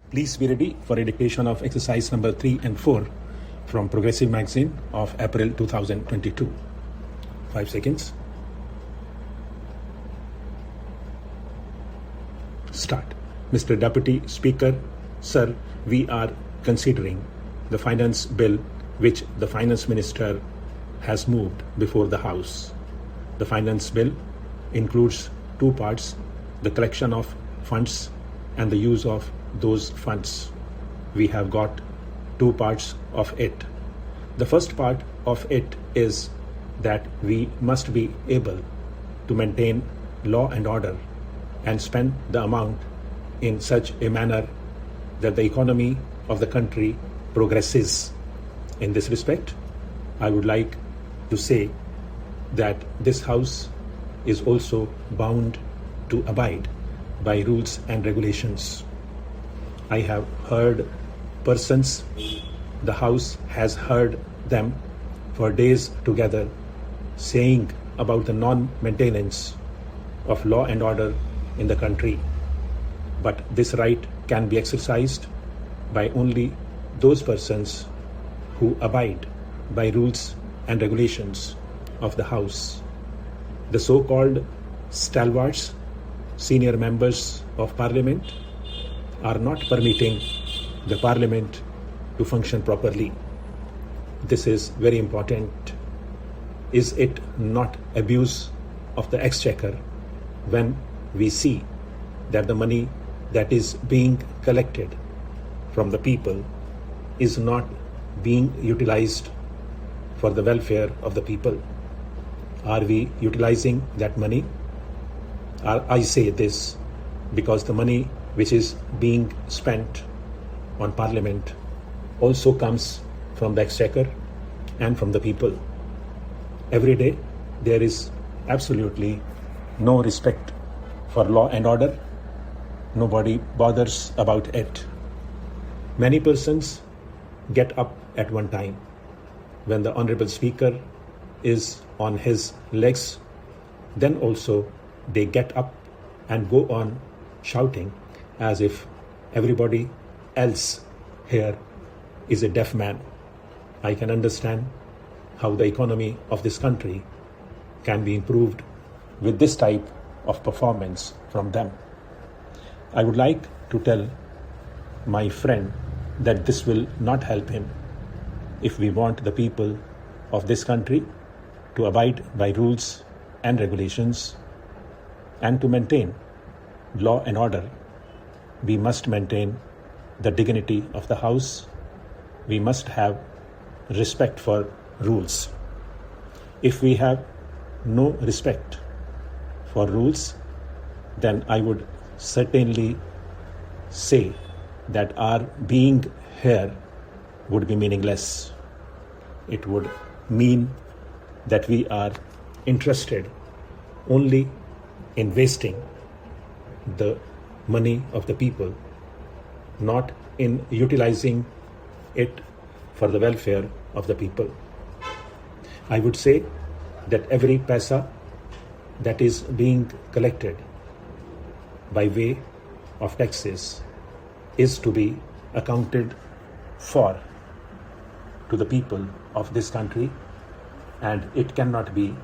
Please be ready for a dictation of exercise number 3 and 4 from Progressive Magazine of April 2022. 5 seconds. Start. Mr. Deputy Speaker, Sir, we are considering the finance bill which the Finance Minister has moved before the House. The finance bill includes two parts: the collection of funds and the use of those funds. We have got two parts of it. The first part of it is that we must be able to maintain law and order and spend the amount in such a manner that the economy of the country progresses. In this respect, I would like to say that this House is also bound to abide by rules and regulations. I have heard persons, the House has heard them for days together saying about the non-maintenance of law and order in the country. But this right can be exercised by only those persons who abide by rules and regulations of the House. The so-called stalwarts, senior members of Parliament, are not permitting the Parliament to function properly. This is very important. Is it not abuse of the exchequer when we see that the money that is being collected from the people is not being utilized for the welfare of the people? Are we utilizing that money? I say this because the money which is being spent on Parliament also comes from the exchequer and from the people. Every day there is absolutely no respect for law and order. Nobody bothers about it. Many persons get up at one time when the Honorable Speaker is on his legs. Then also they get up and go on shouting as if everybody else here is a deaf man. I can understand how the economy of this country can be improved with this type of performance from them. I would like to tell my friend that this will not help him. If we want the people of this country to abide by rules and regulations and to maintain law and order, we must maintain the dignity of the House. We must have respect for rules. If we have no respect for rules, then I would certainly say that our being here would be meaningless. It would mean that we are interested only in wasting the money of the people, not in utilizing it for the welfare of the people. I would say that every paisa that is being collected by way of taxes is to be accounted for to the people of this country, and it cannot be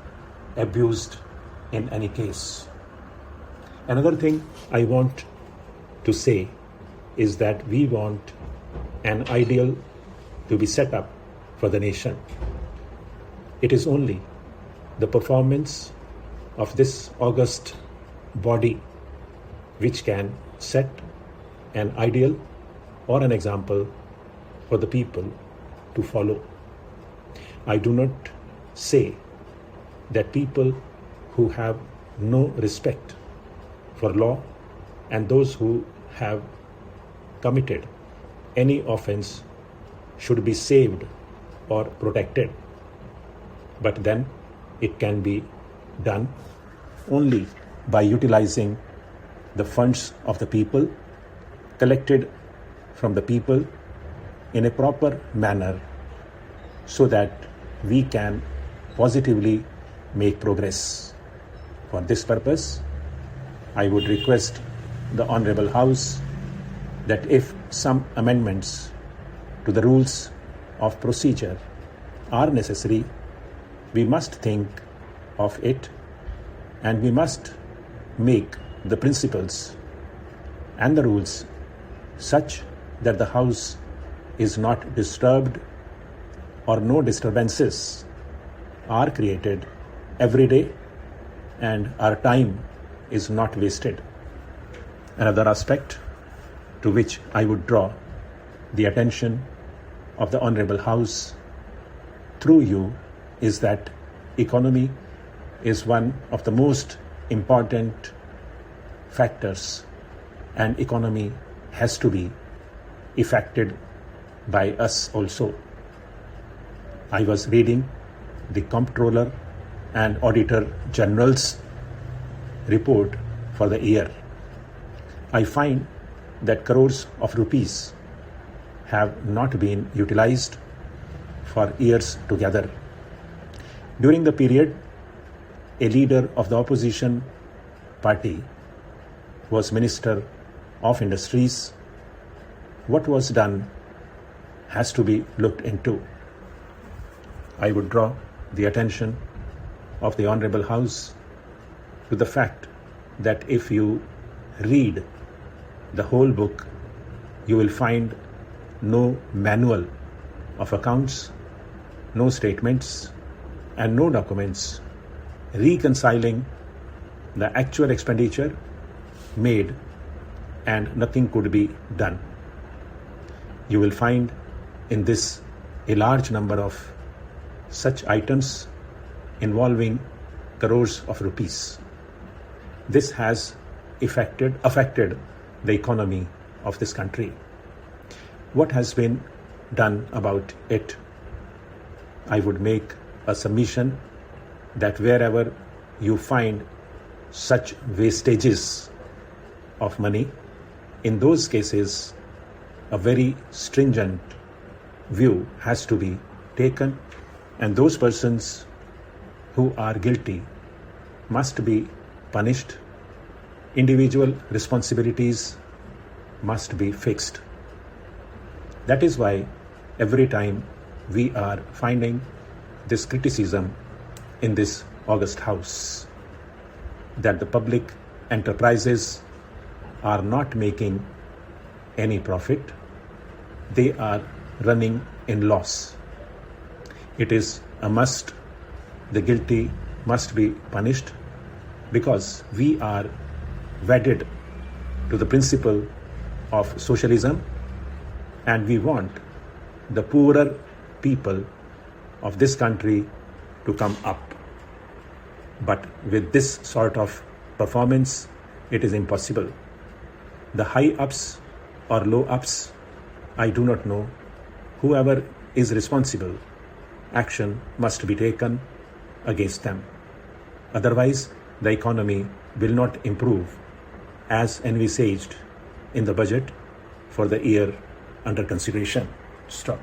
abused in any case. Another thing I want to say is that we want an ideal to be set up for the nation. It is only the performance of this august body which can set an ideal or an example for the people to follow. I do not say that people who have no respect for law and those who have committed any offense should be saved or protected. But then it can be done only by utilizing the funds of the people, collected from the people in a proper manner, so that we can positively make progress. For this purpose, I would request the Honorable House that if some amendments to the rules of procedure are necessary, we must think of it and we must make the principles and the rules such that the House is not disturbed or no disturbances are created every day and our time is not wasted. Another aspect to which I would draw the attention of the Honorable House through you is that economy is one of the most important factors, and economy has to be affected by us also. I was reading the Comptroller and Auditor General's report for the year. I find that crores of rupees have not been utilized for years together. During the period, a leader of the opposition party was Minister of Industries. What was done has to be looked into. I would draw the attention of the Honorable House to the fact that if you read the whole book, you will find no manual of accounts, no statements, and no documents reconciling the actual expenditure made, and nothing could be done. You will find in this a large number of such items involving crores of rupees. This has affected the economy of this country. What has been done about it? I would make a submission that wherever you find such wastages of money, in those cases, a very stringent view has to be taken, and those persons who are guilty must be punished. Individual responsibilities must be fixed. That is why every time we are finding this criticism in this august House, that the public enterprises are not making any profit, they are running in loss. It is a must. The guilty must be punished, because we are wedded to the principle of socialism, and we want the poorer people of this country to come up. But with this sort of performance, it is impossible. The high ups or low ups, I do not know. Whoever is responsible, action must be taken against them. Otherwise, the economy will not improve as envisaged in the budget for the year under consideration. Stop.